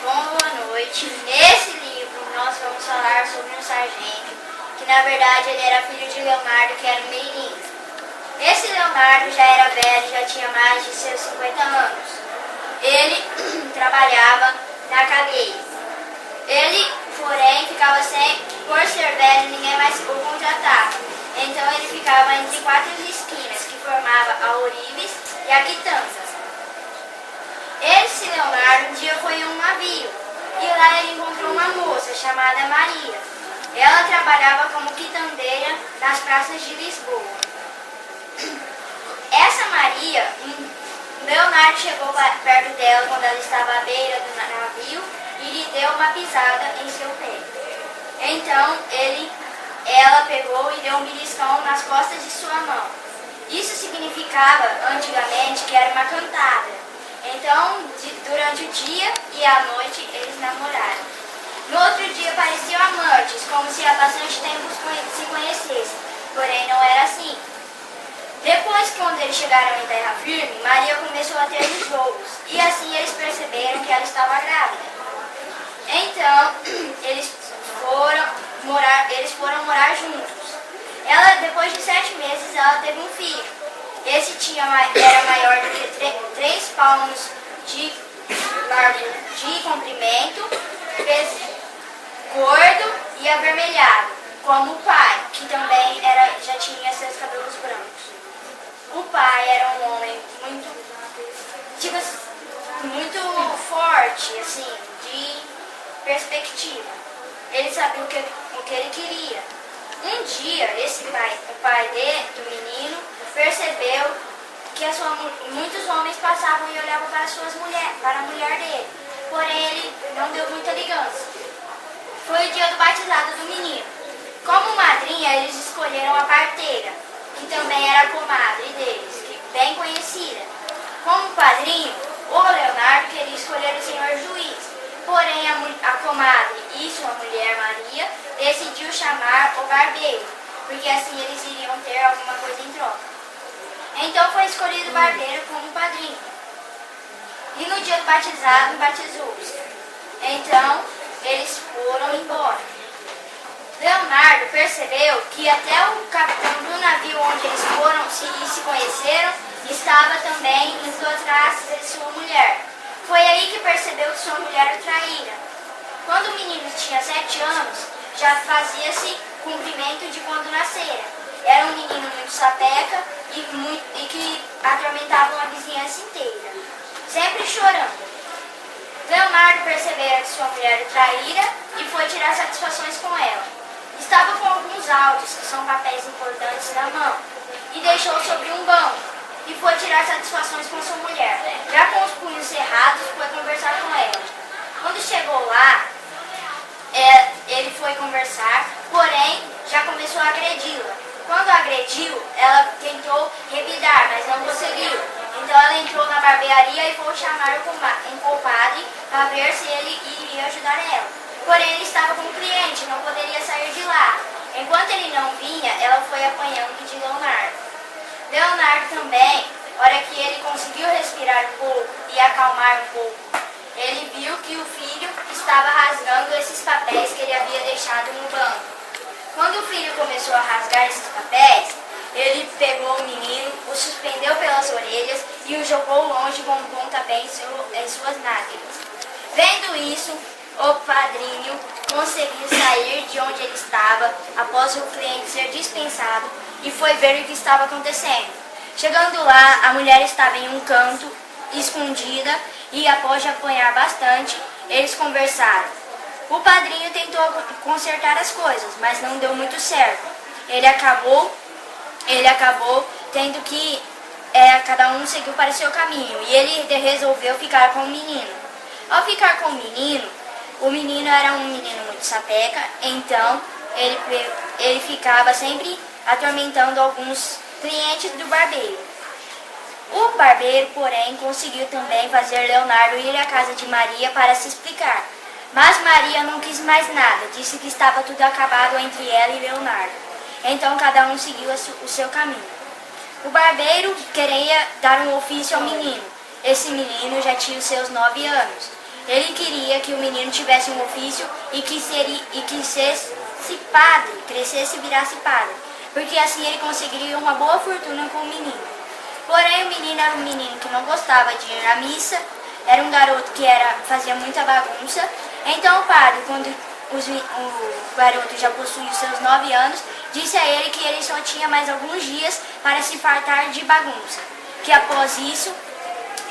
Boa noite. Nesse livro nós vamos falar sobre um sargento, que na verdade ele era filho de Leonardo, que era um menino. Esse Leonardo já era velho, já tinha mais de seus 50 anos. Ele trabalhava na cadeia. Ele, porém, ficava por ser velho, ninguém mais o contratava. Então ele ficava entre 4 esquinas, que formava a Ourives e a Quitanças. Esse Leonardo um dia foi em um navio e lá ele encontrou uma moça chamada Maria. Ela trabalhava como quitandeira nas praças de Lisboa. Essa Maria, Leonardo chegou perto dela quando ela estava à beira do navio e lhe deu uma pisada em seu pé. Então ela pegou e deu um beliscão nas costas de sua mão. Isso significava, antigamente, que era uma cantada. Então, durante o dia e a noite, eles namoraram. No outro dia, pareciam amantes, como se há bastante tempo se conhecessem. Porém, não era assim. Depois, quando eles chegaram em terra firme, Maria começou a ter enjoos. E assim eles perceberam que ela estava grávida. Então, eles foram morar juntos. Depois de 7 meses, ela teve um filho. Esse era maior do que 3 palmos de comprimento, gordo e avermelhado, como o pai, que também já tinha seus cabelos brancos. O pai era um homem muito forte, assim, de perspectiva. Ele sabia o que ele queria. Um dia, o pai do menino, percebeu que muitos homens passavam e olhavam para a mulher dele. Porém, ele não deu muita ligança. Foi o dia do batizado do menino. Como madrinha, eles escolheram a parteira, que também era comadre deles, bem conhecida. Como padrinho, o Leonardo queria escolher o senhor juiz. Porém, a comadre e sua mulher Maria decidiu chamar o barbeiro, porque assim eles iriam ter alguma coisa em troca. Então foi escolhido o barbeiro como padrinho. E no dia do batizado, batizou-se. Então, eles foram embora. Leonardo percebeu que até o capitão do navio onde eles foram se conheceram estava também indo atrás de sua mulher. Foi aí que percebeu que sua mulher o traíra. Quando o menino tinha 7 anos, já fazia-se cumprimento de quando nascera. Era um menino muito sapeca e que atormentava a vizinhança inteira, sempre chorando. Leonardo percebera que sua mulher o traíra e foi tirar satisfações com ela. Estava com alguns autos, que são papéis importantes, na mão, e deixou sobre um banco, e foi tirar satisfações com sua mulher. Já com os punhos cerrados, foi conversar com ela. Quando chegou lá, ele foi conversar, porém já começou a agredi-la. Quando agrediu, ela tentou revidar, mas não conseguiu. Então ela entrou na barbearia e foi chamar um compadre para ver se ele iria ajudar ela. Porém, ele estava com um cliente, não poderia sair de lá. Enquanto ele não vinha, ela foi apanhando de Leonardo. Leonardo também, hora que ele conseguiu respirar um pouco e acalmar um pouco, ele viu que o filho estava rasgando esses papéis que ele havia deixado no banco. Quando o filho começou a rasgar esses papéis, ele pegou o menino, o suspendeu pelas orelhas e o jogou longe com um pontapé em suas nádegas. Vendo isso, o padrinho conseguiu sair de onde ele estava após o cliente ser dispensado e foi ver o que estava acontecendo. Chegando lá, a mulher estava em um canto, escondida, e após de apanhar bastante, eles conversaram. O padrinho tentou consertar as coisas, mas não deu muito certo. Ele acabou tendo que cada um seguiu para o seu caminho, e ele resolveu ficar com o menino. Ao ficar com o menino era um menino muito sapeca, então ele ficava sempre atormentando alguns clientes do barbeiro. O barbeiro, porém, conseguiu também fazer Leonardo ir à casa de Maria para se explicar. Mas Maria não quis mais nada, disse que estava tudo acabado entre ela e Leonardo. Então cada um seguiu o seu caminho. O barbeiro queria dar um ofício ao menino. Esse menino já tinha os seus 9 anos. Ele queria que o menino tivesse um ofício e que fosse padre, crescesse e virasse padre, porque assim ele conseguiria uma boa fortuna com o menino. Porém, o menino era um menino que não gostava de ir à missa, era um garoto que fazia muita bagunça. Então o padre, quando o garoto já possuía os seus 9 anos, disse a ele que ele só tinha mais alguns dias para se fartar de bagunça, que após isso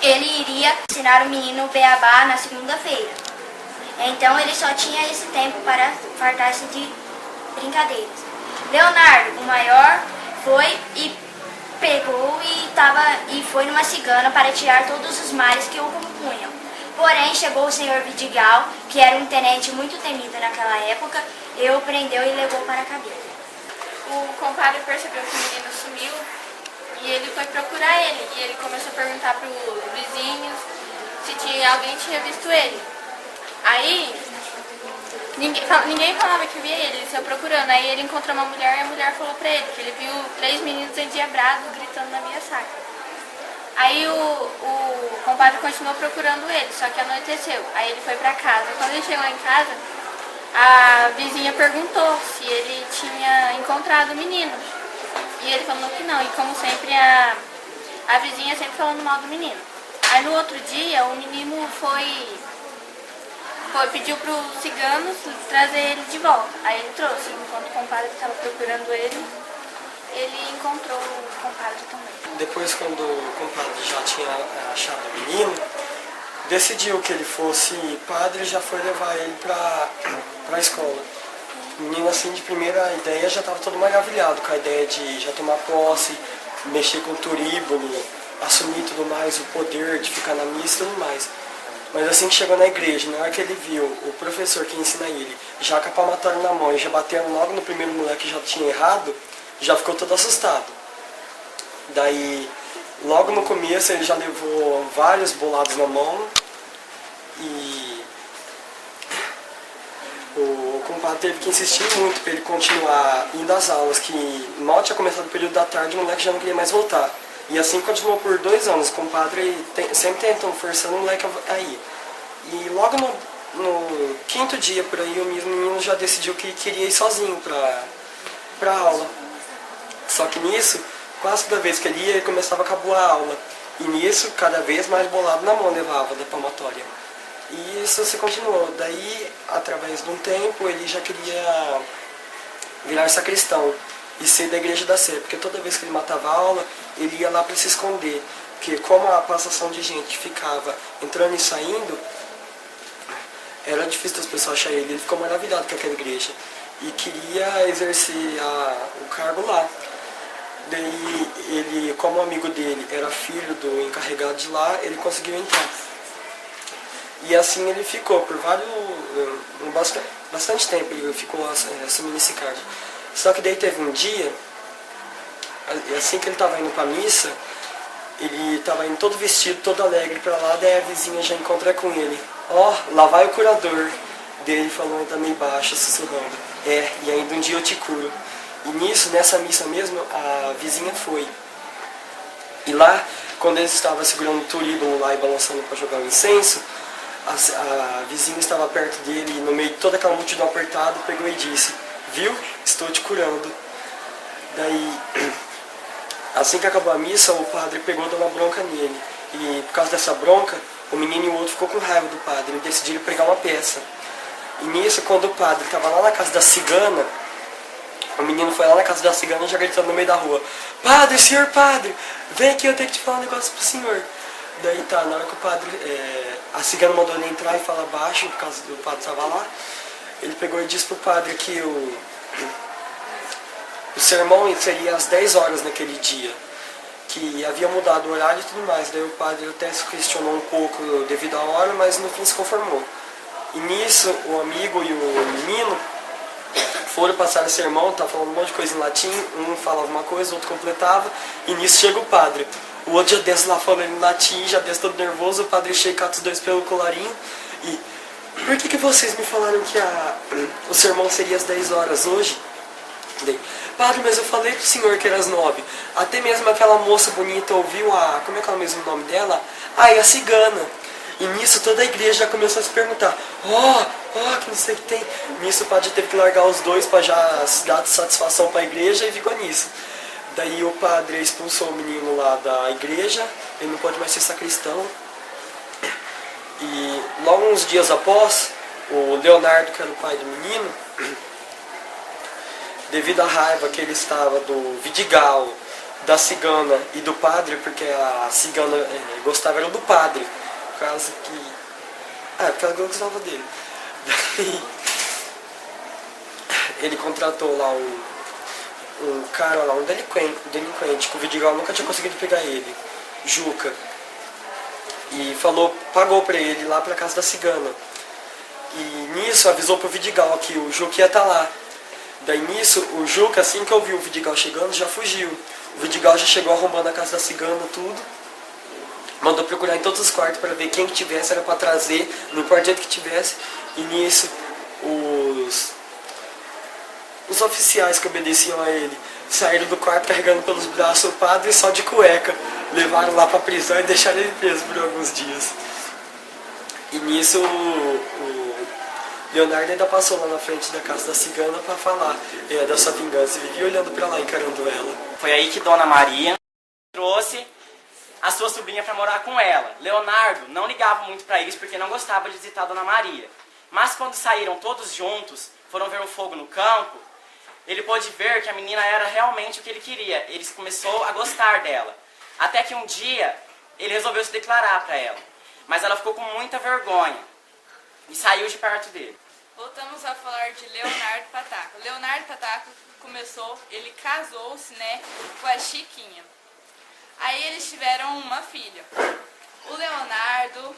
ele iria ensinar o menino o beabá na segunda-feira. Então ele só tinha esse tempo para fartar-se de brincadeiras. Leonardo, o maior, foi e pegou e foi numa cigana para tirar todos os males que o compunham. Porém, chegou o senhor Vidigal, que era um tenente muito temido naquela época, e o prendeu e levou para a cadeia. O compadre percebeu que o menino sumiu e ele foi procurar ele. E ele começou a perguntar para os vizinhos se alguém tinha visto ele. Aí, ninguém falava que via ele saiu procurando. Aí ele encontrou uma mulher e a mulher falou para ele que ele viu 3 meninos endiabrados gritando na minha sacra. Aí o compadre continuou procurando ele, só que anoiteceu. Aí ele foi para casa. Quando ele chegou em casa, a vizinha perguntou se ele tinha encontrado o menino. E ele falou que não. E como sempre, a vizinha sempre falando mal do menino. Aí no outro dia, o menino pediu para os ciganos trazer ele de volta. Aí ele trouxe. Enquanto o compadre estava procurando ele encontrou o compadre também. Depois, quando o compadre já tinha achado o menino, decidiu que ele fosse padre e já foi levar ele para a escola. O menino, assim, de primeira ideia, já estava todo maravilhado com a ideia de já tomar posse, mexer com o turíbulo, assumir tudo mais, o poder de ficar na missa e tudo mais. Mas assim que chegou na igreja, na hora que ele viu o professor que ensina ele, já com a palmatória na mão e já batendo logo no primeiro moleque que já tinha errado, já ficou todo assustado. Daí, logo no começo, ele já levou vários bolados na mão e o compadre teve que insistir muito para ele continuar indo às aulas, que mal tinha começado o período da tarde, o moleque já não queria mais voltar. E assim continuou por 2 anos, o compadre sempre tentou forçando o moleque a ir. E logo no 5º dia por aí, o menino já decidiu que queria ir sozinho para a aula. Só que nisso, quase toda vez que ele ia, ele começava a acabar a aula. E nisso, cada vez mais bolado na mão levava da palmatória. E isso se continuou. Daí, através de um tempo, ele já queria virar sacristão e ser da Igreja da Sé. Porque toda vez que ele matava a aula, ele ia lá para se esconder. Porque como a passação de gente ficava entrando e saindo, era difícil das pessoas acharem ele. Ele ficou maravilhado com aquela igreja e queria exercer o cargo lá. Daí ele, como amigo dele era filho do encarregado de lá, ele conseguiu entrar. E assim ele ficou por bastante tempo, ele ficou assumindo esse cargo. Só que daí teve um dia, assim que ele estava indo para a missa, ele estava indo todo vestido, todo alegre para lá, daí a vizinha já encontra com ele. Ó, lá vai o curador. Daí ele falou também baixo, sussurrando. E ainda um dia eu te curo. E nisso, nessa missa mesmo, a vizinha foi. E lá, quando ele estava segurando o turíbulo lá e balançando para jogar o incenso, a vizinha estava perto dele e no meio de toda aquela multidão apertada, pegou e disse: viu? Estou te curando. Daí, assim que acabou a missa, o padre pegou e deu uma bronca nele. E por causa dessa bronca, o menino e o outro ficou com raiva do padre e decidiram pregar uma peça. E nisso, quando o padre estava lá na casa da cigana, o menino foi lá na casa da cigana já gritando no meio da rua: padre, senhor padre, vem aqui, eu tenho que te falar um negócio pro senhor. Daí tá, na hora que o padre, a cigana mandou ele entrar e falar baixo, por causa do padre estava lá, ele pegou e disse pro padre que o sermão seria às 10 horas naquele dia, que havia mudado o horário e tudo mais. Daí o padre até se questionou um pouco devido à hora, mas no fim se conformou. E nisso, o amigo e o menino foram passar o sermão, estavam falando um monte de coisa em latim, um falava uma coisa, o outro completava, e nisso chega o padre. O outro já desce lá falando em latim, já desce todo nervoso, o padre chega, cata os dois pelo colarinho, e por que vocês me falaram que o sermão seria às 10 horas hoje? Daí, padre, mas eu falei pro senhor que era às 9. Até mesmo aquela moça bonita ouviu como é que é o mesmo nome dela? E a cigana. E nisso toda a igreja já começou a se perguntar, que não sei o que tem. Nisso o padre teve que largar os dois para já dar satisfação para a igreja e ficou nisso. Daí o padre expulsou o menino lá da igreja, ele não pode mais ser sacristão. E logo uns dias após, o Leonardo, que era o pai do menino, devido à raiva que ele estava do Vidigal, da cigana e do padre, porque a cigana gostava era do padre, por causa que... porque ela gostava dele. Daí, ele contratou lá um cara lá, um delinquente, que o Vidigal nunca tinha conseguido pegar ele, Juca. E pagou pra ele lá pra casa da cigana. E nisso avisou pro Vidigal que o Juca ia estar lá. Daí nisso, o Juca, assim que ouviu o Vidigal chegando, já fugiu. O Vidigal já chegou arrombando a casa da cigana, tudo. Mandou procurar em todos os quartos para ver quem que tivesse, era para trazer, no quarteto que tivesse. E nisso, os oficiais que obedeciam a ele saíram do quarto carregando pelos braços o padre só de cueca. Levaram lá pra prisão e deixaram ele preso por alguns dias. E nisso o Leonardo ainda passou lá na frente da casa da cigana pra falar da sua vingança. E vivia olhando pra lá, encarando ela. Foi aí que Dona Maria trouxe a sua sobrinha para morar com ela. Leonardo não ligava muito para isso porque não gostava de visitar a Dona Maria. Mas quando saíram todos juntos, foram ver o fogo no campo, ele pôde ver que a menina era realmente o que ele queria. Ele começou a gostar dela. Até que um dia, ele resolveu se declarar para ela. Mas ela ficou com muita vergonha e saiu de perto dele. Voltamos a falar de Leonardo Pataca. Leonardo Pataca ele casou-se, com a Chiquinha. Aí eles tiveram uma filha. O Leonardo,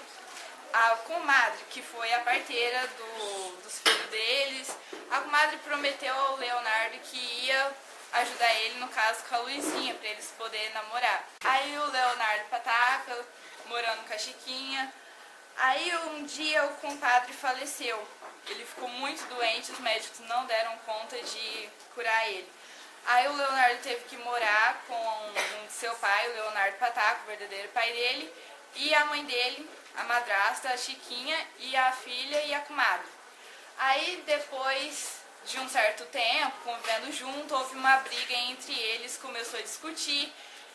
a comadre, que foi a parteira dos filhos deles, a comadre prometeu ao Leonardo que ia ajudar ele, no caso, com a Luizinha, para eles poderem namorar. Aí o Leonardo Pataca, morando com a Chiquinha, aí um dia o compadre faleceu. Ele ficou muito doente, os médicos não deram conta de curar ele. Aí o Leonardo teve que morar com seu pai, o Leonardo Pataca, o verdadeiro pai dele, e a mãe dele, a madrasta, a Chiquinha, e a filha e a comadre. Aí depois de um certo tempo, convivendo junto, houve uma briga entre eles, começou a discutir.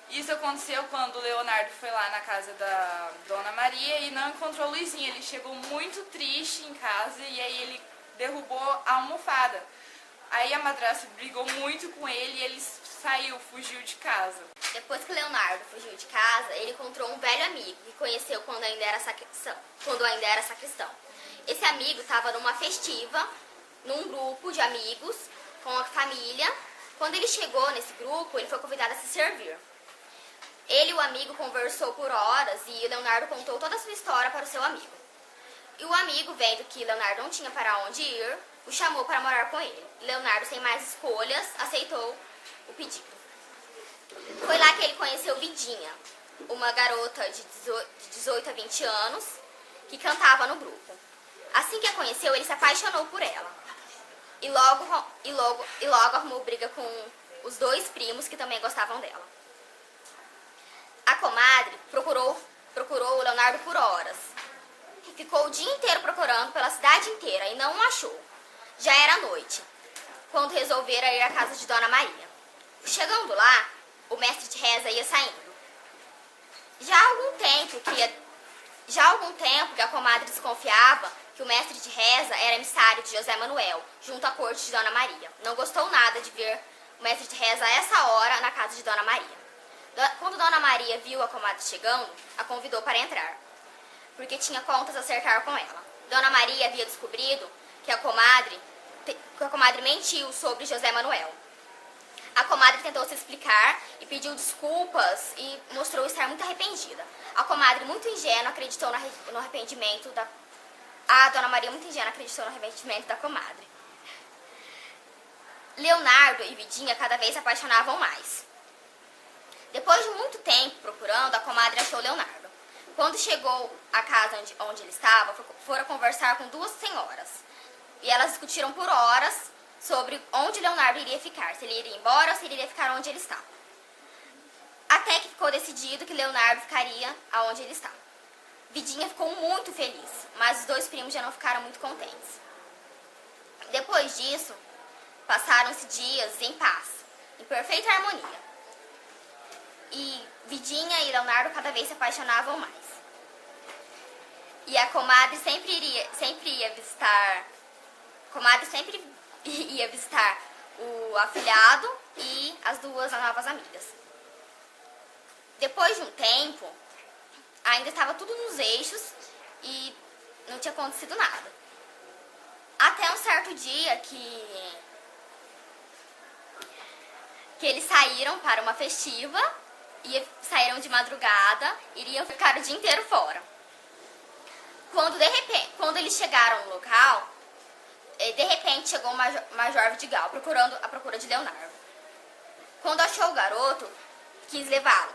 Isso aconteceu quando o Leonardo foi lá na casa da Dona Maria e não encontrou a Luizinha. Ele chegou muito triste em casa e aí ele derrubou a almofada. Aí a madrasta brigou muito com ele e ele fugiu de casa. Depois que Leonardo fugiu de casa, ele encontrou um velho amigo que conheceu quando ainda era sacristão. Esse amigo estava numa festiva, num grupo de amigos, com a família. Quando ele chegou nesse grupo, ele foi convidado a se servir. Ele e o amigo conversou por horas e Leonardo contou toda a sua história para o seu amigo. E o amigo, vendo que Leonardo não tinha para onde ir, o chamou para morar com ele. Leonardo, sem mais escolhas, aceitou o pedido. Foi lá que ele conheceu Vidinha, uma garota de 18 a 20 anos, que cantava no grupo. Assim que a conheceu, ele se apaixonou por ela. E logo arrumou briga com os dois primos que também gostavam dela. A comadre procurou o Leonardo por horas. Ficou o dia inteiro procurando pela cidade inteira e não o achou. Já era noite, quando resolveram ir à casa de Dona Maria. Chegando lá, o mestre de reza ia saindo. Já há algum tempo que a comadre desconfiava que o mestre de reza era emissário de José Manuel, junto à corte de Dona Maria. Não gostou nada de ver o mestre de reza a essa hora na casa de Dona Maria. Quando Dona Maria viu a comadre chegando, a convidou para entrar, porque tinha contas a acertar com ela. Dona Maria havia descobrido que a comadre mentiu sobre José Manuel. A comadre tentou se explicar e pediu desculpas e mostrou estar muito arrependida. A comadre, muito ingênua, acreditou no arrependimento da... A Dona Maria, muito ingênua, acreditou no arrependimento da comadre. Leonardo e Vidinha cada vez se apaixonavam mais. Depois de muito tempo procurando, a comadre achou Leonardo. Quando chegou à casa onde ele estava, foram conversar com duas senhoras. E elas discutiram por horas sobre onde Leonardo iria ficar, se ele iria embora ou se ele iria ficar onde ele estava. Até que ficou decidido que Leonardo ficaria aonde ele estava. Vidinha ficou muito feliz, mas os dois primos já não ficaram muito contentes. Depois disso, passaram-se dias em paz, em perfeita harmonia. E Vidinha e Leonardo cada vez se apaixonavam mais. E a comadre sempre ia visitar o afilhado e as duas novas amigas. Depois de um tempo, ainda estava tudo nos eixos e não tinha acontecido nada. Até um certo dia que eles saíram para uma festiva, e saíram de madrugada, iriam ficar o dia inteiro fora. Quando eles chegaram no local, de repente chegou o Major Vidigal à procura de Leonardo. Quando achou o garoto, quis levá-lo.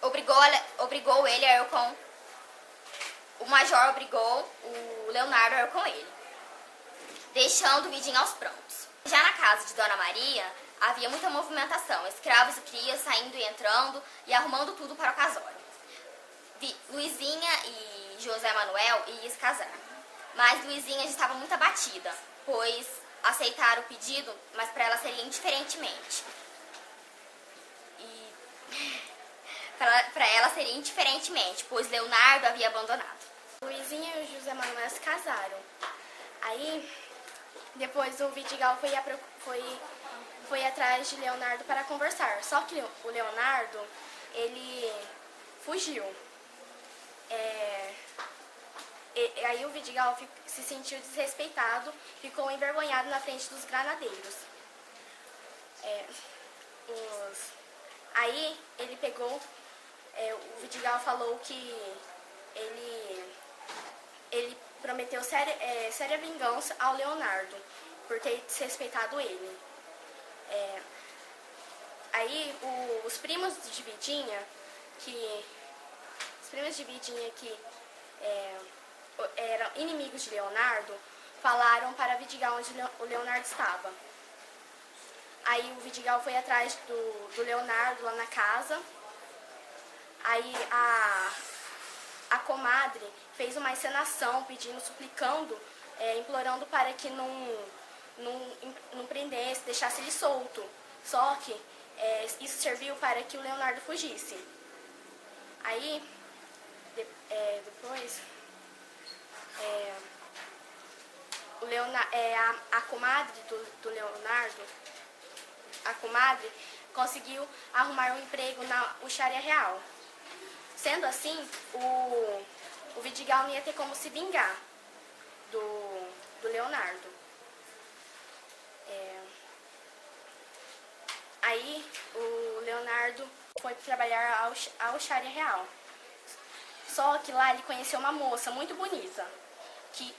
Obrigou ele a ir com... O Major obrigou o Leonardo a ir com ele, deixando o Vidinho aos prantos. Já na casa de Dona Maria, havia muita movimentação, escravos e crias saindo e entrando e arrumando tudo para o casório. Luizinha e José Manuel iam se casar, mas Luizinha já estava muito abatida, pois aceitaram o pedido, mas para ela seria indiferentemente. Para ela seria indiferentemente, pois Leonardo havia abandonado. Luizinha e o José Manuel se casaram. Aí, depois o Vidigal foi atrás de Leonardo para conversar. Só que o Leonardo, ele fugiu. Aí o Vidigal se sentiu desrespeitado, ficou envergonhado na frente dos granadeiros. Aí ele pegou, o Vidigal falou que ele prometeu séria vingança ao Leonardo por ter desrespeitado ele. Aí os primos de Vidinha que eram inimigos de Leonardo, falaram para Vidigal onde o Leonardo estava. Aí o Vidigal foi atrás do Leonardo lá na casa. Aí a comadre fez uma encenação pedindo, suplicando, implorando para que não prendesse, deixasse ele solto. Só que isso serviu para que o Leonardo fugisse. Aí, depois, a comadre do Leonardo, a comadre conseguiu arrumar um emprego na Hucharia Real. Sendo assim, o Vidigal não ia ter como se vingar do Leonardo. Aí o Leonardo foi trabalhar à Hucharia Real. Só que lá ele conheceu uma moça muito bonita, que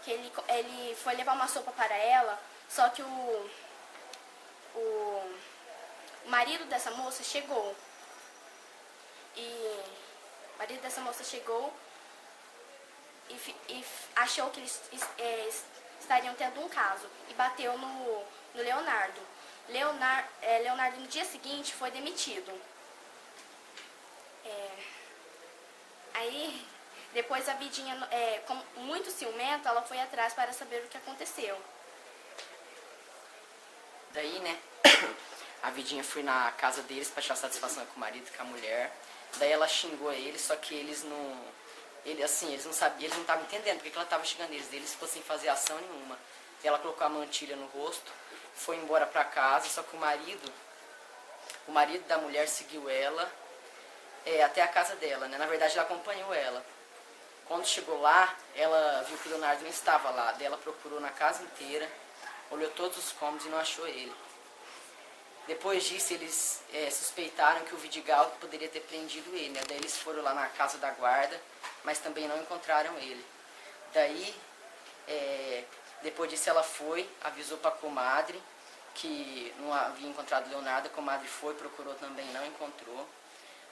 ele foi levar uma sopa para ela, só que o marido dessa moça chegou. E o marido dessa moça chegou e achou que eles estariam tendo um caso e bateu no Leonardo. Leonardo no dia seguinte foi demitido. Aí depois a Vidinha, com muito ciumenta, ela foi atrás para saber o que aconteceu. Daí, né, a Vidinha foi na casa deles para tirar satisfação com o marido e com a mulher. Daí ela xingou eles, só que eles não sabiam, eles não estavam entendendo porque que ela estava xingando eles. Eles ficou sem fazer ação nenhuma. E ela colocou a mantilha no rosto, foi embora para casa, só que o marido da mulher seguiu ela até a casa dela, né? Na verdade, ele acompanhou ela. Quando chegou lá, ela viu que o Leonardo não estava lá. Daí ela procurou na casa inteira, olhou todos os cômodos e não achou ele. Depois disso, eles suspeitaram que o Vidigal poderia ter prendido ele, né? Daí eles foram lá na casa da guarda, mas também não encontraram ele. Daí, depois disso, ela foi, avisou para a comadre que não havia encontrado o Leonardo. A comadre foi, procurou também, não encontrou.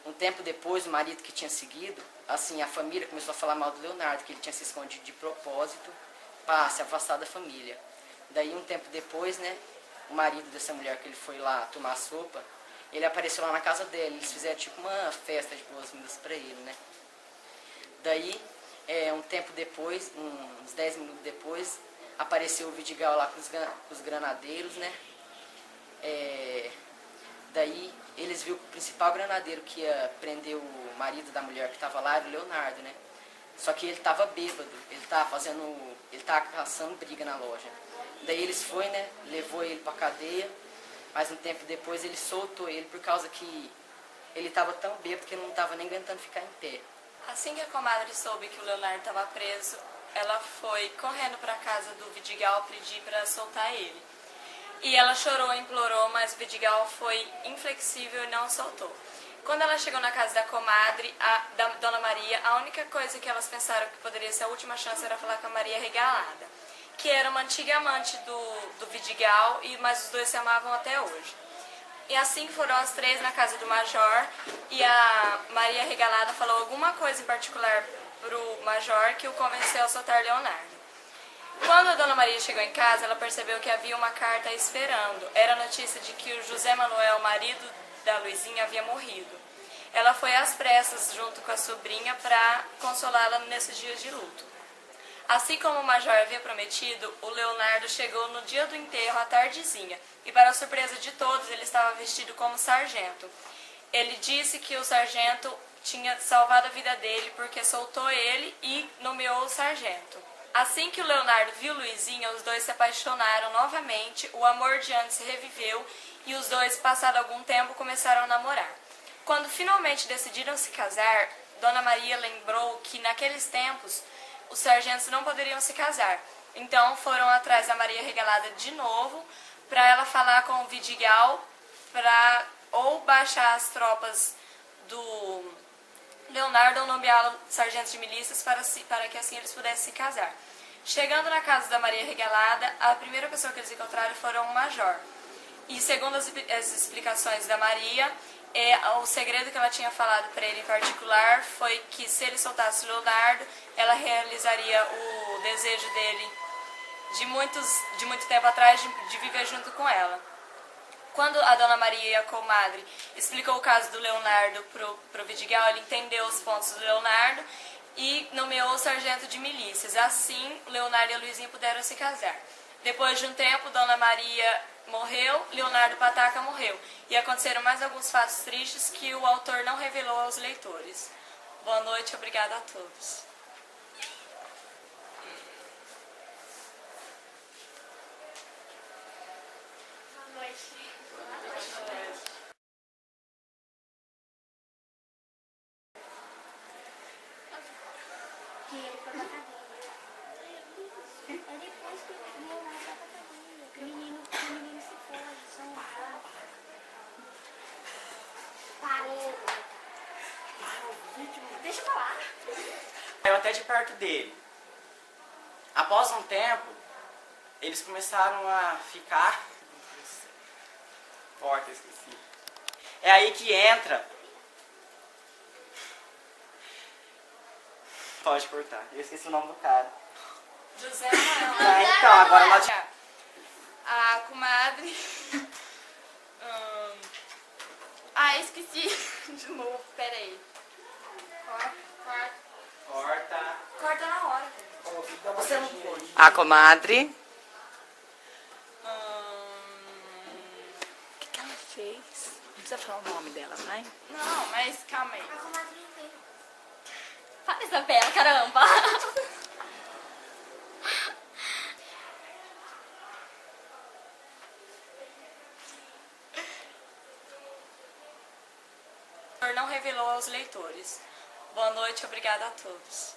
Um tempo depois, o marido que tinha seguido, assim, a família começou a falar mal do Leonardo, que ele tinha se escondido de propósito para se afastar da família. Daí, um tempo depois, né, o marido dessa mulher que ele foi lá tomar sopa, ele apareceu lá na casa dela. Eles fizeram tipo uma festa de boas-vindas para ele, né? Daí, um tempo depois, uns 10 minutos depois, apareceu o Vidigal lá com os granadeiros, né? Daí eles viram que o principal granadeiro que ia prender o marido da mulher que estava lá era o Leonardo, né? Só que ele estava bêbado, ele estava caçando briga na loja. Daí eles foram, né? Levou ele para cadeia, mas um tempo depois ele soltou ele por causa que ele estava tão bêbado que ele não estava nem aguentando ficar em pé. Assim que a comadre soube que o Leonardo estava preso, ela foi correndo para a casa do Vidigal pedir para soltar ele. E ela chorou, implorou, mas o Vidigal foi inflexível e não soltou. Quando ela chegou na casa da comadre, da Dona Maria, a única coisa que elas pensaram que poderia ser a última chance era falar com a Maria Regalada, que era uma antiga amante do Vidigal, mas os dois se amavam até hoje. E assim foram as três na casa do Major, e a Maria Regalada falou alguma coisa em particular pro Major que o convenceu a soltar Leonardo. Quando a Dona Maria chegou em casa, ela percebeu que havia uma carta esperando. Era a notícia de que o José Manuel, marido da Luizinha, havia morrido. Ela foi às pressas junto com a sobrinha para consolá-la nesses dias de luto. Assim como o Major havia prometido, o Leonardo chegou no dia do enterro à tardezinha, e para a surpresa de todos, ele estava vestido como sargento. Ele disse que o sargento tinha salvado a vida dele porque soltou ele e nomeou o sargento. Assim que o Leonardo viu Luizinha, os dois se apaixonaram novamente, o amor de antes reviveu e os dois, passado algum tempo, começaram a namorar. Quando finalmente decidiram se casar, Dona Maria lembrou que naqueles tempos os sargentos não poderiam se casar. Então foram atrás da Maria Regalada de novo para ela falar com o Vidigal para ou baixar as tropas do Leonardo ou nomeá-lo sargento de milícias para que assim eles pudessem se casar. Chegando na casa da Maria Regalada, a primeira pessoa que eles encontraram foram o Major. E segundo as explicações da Maria, o segredo que ela tinha falado para ele em particular foi que se ele soltasse o Leonardo, ela realizaria o desejo dele de muito tempo atrás de viver junto com ela. Quando a Dona Maria e a comadre explicou o caso do Leonardo pro Vidigal, ele entendeu os pontos do Leonardo e nomeou o sargento de milícias. Assim, Leonardo e a Luizinha puderam se casar. Depois de um tempo, Dona Maria morreu, Leonardo Pataca morreu. E aconteceram mais alguns fatos tristes que o autor não revelou aos leitores. Boa noite, obrigada a todos. Boa noite. Que ele foi pra cadeia. É depois que o Leonardo vai pra cadeia. Que o menino se foi, só um rato. Parou. Deixa eu falar. Saiu até de perto dele. Após um tempo, eles começaram a ficar... Porta, esqueci. É aí que entra... Pode cortar, eu esqueci o nome do cara. José Manuel. Então, agora nós... A comadre... esqueci de novo, peraí. Corta na hora. Você não pode. A comadre. O que ela fez? Não precisa falar o nome dela, vai? Não, mas calma aí. A comadre não tem. Fala Isabela, caramba! Não revelou aos leitores. Boa noite, obrigada a todos.